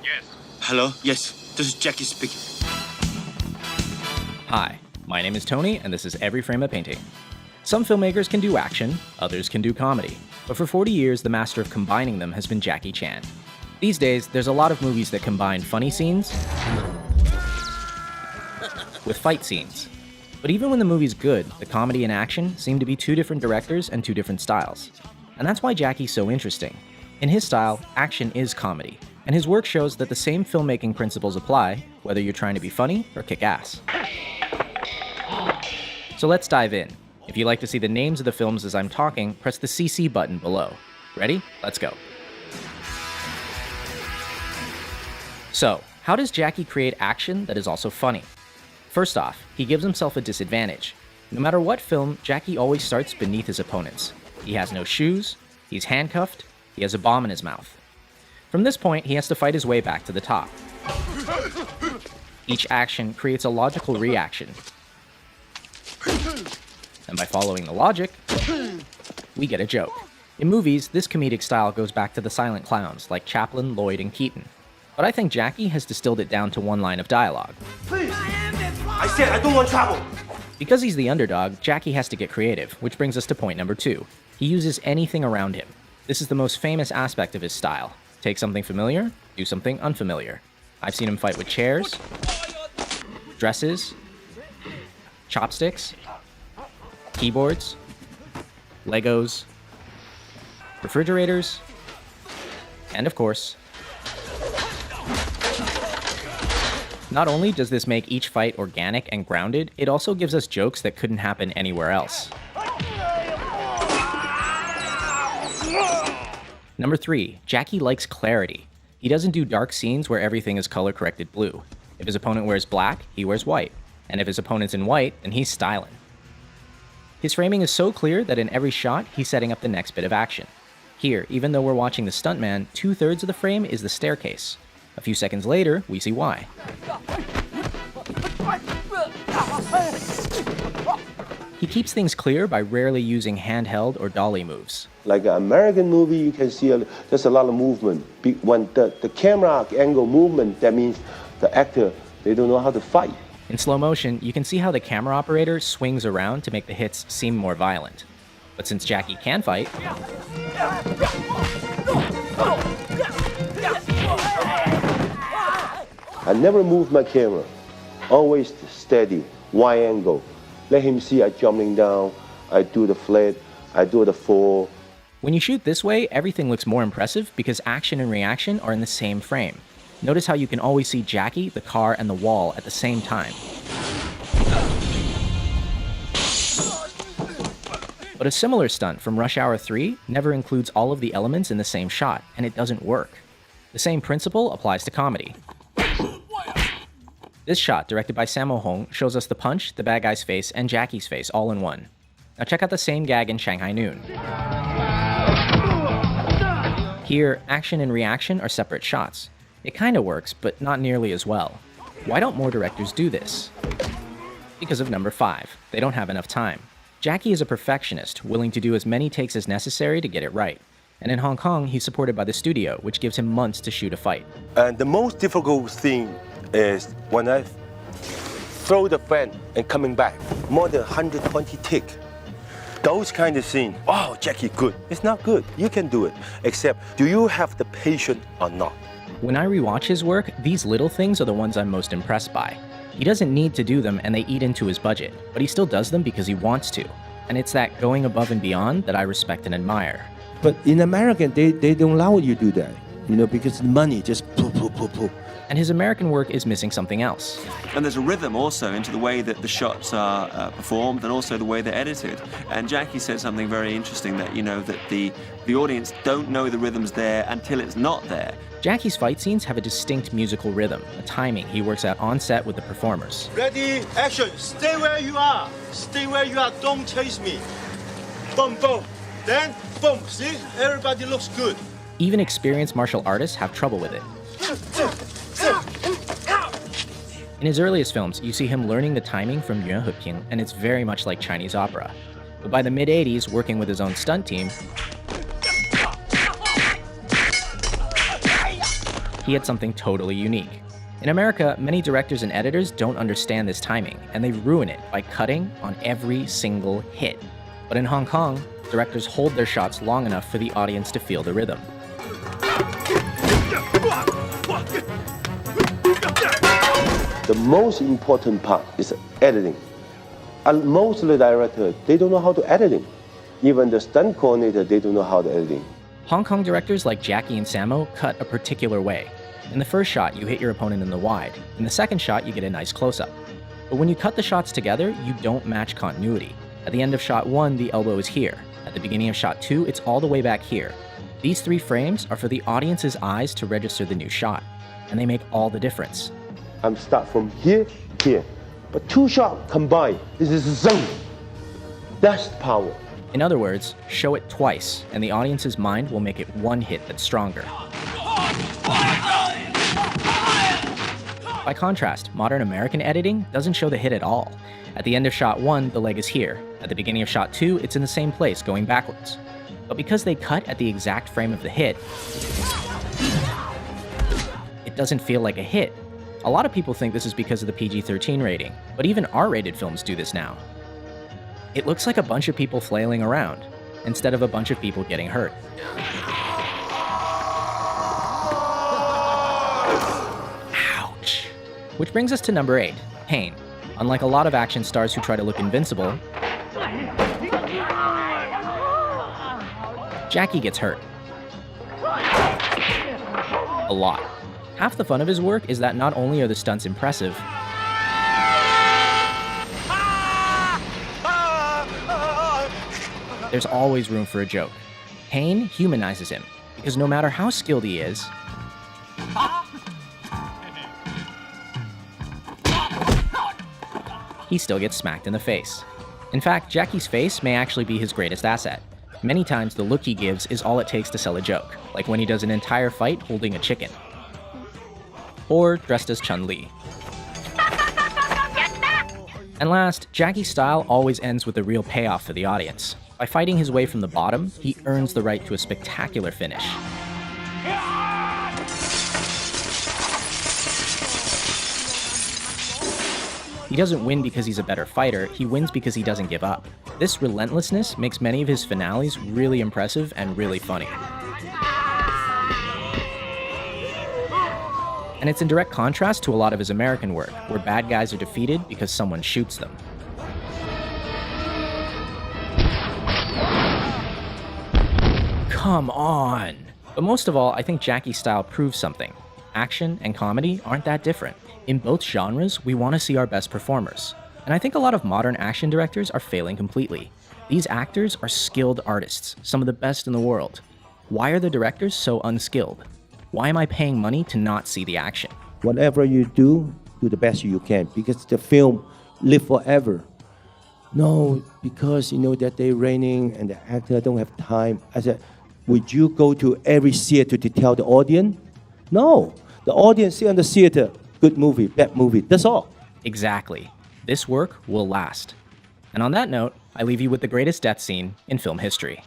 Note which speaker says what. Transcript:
Speaker 1: Yes.
Speaker 2: Hello? Yes, this is Jackie speaking.
Speaker 3: Hi, my name is Tony, and this is Every Frame a Painting. Some filmmakers can do action, others can do comedy, but for 40 years, the master of combining them has been Jackie Chan. These days, there's a lot of movies that combine funny scenes with fight scenes. But even when the movie's good, the comedy and action seem to be two different directors and two different styles. And that's why Jackie's so interesting. In his style, action is comedy, and his work shows that the same filmmaking principles apply, whether you're trying to be funny or kick ass. So let's dive in. If you'd like to see the names of the films as I'm talking, press the CC button below. Ready? Let's go. So, how does Jackie create action that is also funny? First off, he gives himself a disadvantage. No matter what film, Jackie always starts beneath his opponents. He has no shoes, he's handcuffed, he has a bomb in his mouth. From this point, he has to fight his way back to the top. Each action creates a logical reaction. And by following the logic, we get a joke. In movies, this comedic style goes back to the silent clowns like Chaplin, Lloyd, and Keaton. But I think Jackie has distilled it down to one line of dialogue.
Speaker 2: Please! I said I don't want trouble!
Speaker 3: Because he's the underdog, Jackie has to get creative, which brings us to point number 2. He uses anything around him. This is the most famous aspect of his style. Take something familiar, do something unfamiliar. I've seen him fight with chairs, dresses, chopsticks, keyboards, Legos, refrigerators, and of course, not only does this make each fight organic and grounded, it also gives us jokes that couldn't happen anywhere else. Number 3, Jackie likes clarity. He doesn't do dark scenes where everything is color-corrected blue. If his opponent wears black, he wears white. And if his opponent's in white, then he's styling. His framing is so clear that in every shot, he's setting up the next bit of action. Here, even though we're watching the stuntman, 2/3 of the frame is the staircase. A few seconds later, we see why. He keeps things clear by rarely using handheld or dolly moves.
Speaker 4: Like an American movie, you can see there's a lot of movement. When the camera angle movement, that means the actor, they don't know how to fight.
Speaker 3: In slow motion, you can see how the camera operator swings around to make the hits seem more violent. But since Jackie can fight,
Speaker 4: I never move my camera. Always steady, wide angle. Let him see I jumping down, I do the flip, I do the fall.
Speaker 3: When you shoot this way, everything looks more impressive because action and reaction are in the same frame. Notice how you can always see Jackie, the car, and the wall at the same time. But a similar stunt from Rush Hour 3 never includes all of the elements in the same shot, and it doesn't work. The same principle applies to comedy. This shot, directed by Sammo Hung, shows us the punch, the bad guy's face, and Jackie's face all in one. Now check out the same gag in Shanghai Noon. Here, action and reaction are separate shots. It kinda works, but not nearly as well. Why don't more directors do this? Because of number 5. They don't have enough time. Jackie is a perfectionist, willing to do as many takes as necessary to get it right. And in Hong Kong, he's supported by the studio, which gives him months to shoot a fight.
Speaker 4: And the most difficult thing is when I throw the fan and coming back, more than 120 tick. Those kind of scenes, oh, Jackie, good. It's not good. You can do it. Except, do you have the patience or not?
Speaker 3: When I rewatch his work, these little things are the ones I'm most impressed by. He doesn't need to do them and they eat into his budget, but he still does them because he wants to. And it's that going above and beyond that I respect and admire.
Speaker 5: But in America, they don't allow you to do that, because the money just poof, poof, poof, poof.
Speaker 3: And his American work is missing something else.
Speaker 6: And there's a rhythm also into the way that the shots are performed and also the way they're edited. And Jackie said something very interesting that, that the audience don't know the rhythm's there until it's not there.
Speaker 3: Jackie's fight scenes have a distinct musical rhythm, a timing he works out on set with the performers.
Speaker 7: Ready, action, stay where you are. Stay where you are, don't chase me. Boom, boom. Then, boom, see? Everybody looks good.
Speaker 3: Even experienced martial artists have trouble with it. In his earliest films, you see him learning the timing from Yuan Heping, and it's very much like Chinese opera. But by the mid-80s, working with his own stunt team, He had something totally unique. In America, many directors and editors don't understand this timing, and they ruin it by cutting on every single hit. But in Hong Kong, directors hold their shots long enough for the audience to feel the rhythm.
Speaker 4: The most important part is editing. And most of the directors, they don't know how to editing. Even the stunt coordinator, they don't know how to editing.
Speaker 3: Hong Kong directors like Jackie and Sammo cut a particular way. In the first shot, you hit your opponent in the wide. In the second shot, you get a nice close-up. But when you cut the shots together, you don't match continuity. At the end of shot 1, the elbow is here. At the beginning of shot 2, it's all the way back here. These 3 frames are for the audience's eyes to register the new shot, and they make all the difference.
Speaker 4: I'm start from here, here. But 2 shots combined, this is zone. That's power.
Speaker 3: In other words, show it twice, and the audience's mind will make it one hit that's stronger. By contrast, modern American editing doesn't show the hit at all. At the end of shot 1, the leg is here. At the beginning of shot 2, it's in the same place, going backwards. But because they cut at the exact frame of the hit, it doesn't feel like a hit. A lot of people think this is because of the PG-13 rating, but even R-rated films do this now. It looks like a bunch of people flailing around, instead of a bunch of people getting hurt. Ouch. Which brings us to number 8, Pain. Unlike a lot of action stars who try to look invincible, Jackie gets hurt. A lot. Half the fun of his work is that not only are the stunts impressive, there's always room for a joke. Pain humanizes him, because no matter how skilled he is, he still gets smacked in the face. In fact, Jackie's face may actually be his greatest asset. Many times the look he gives is all it takes to sell a joke, like when he does an entire fight holding a chicken. Or dressed as Chun-Li. And last, Jackie's style always ends with a real payoff for the audience. By fighting his way from the bottom, he earns the right to a spectacular finish. He doesn't win because he's a better fighter, he wins because he doesn't give up. This relentlessness makes many of his finales really impressive and really funny. And it's in direct contrast to a lot of his American work, where bad guys are defeated because someone shoots them. Come on! But most of all, I think Jackie's style proves something. Action and comedy aren't that different. In both genres, we want to see our best performers. And I think a lot of modern action directors are failing completely. These actors are skilled artists, some of the best in the world. Why are the directors so unskilled? Why am I paying money to not see the action?
Speaker 5: Whatever you do the best you can, because the film live forever. No, because you know that they're raining and the actor don't have time. I said, would you go to every theater to tell the audience? No, the audience see on the theater, good movie, bad movie, that's all.
Speaker 3: Exactly. This work will last. And on that note, I leave you with the greatest death scene in film history.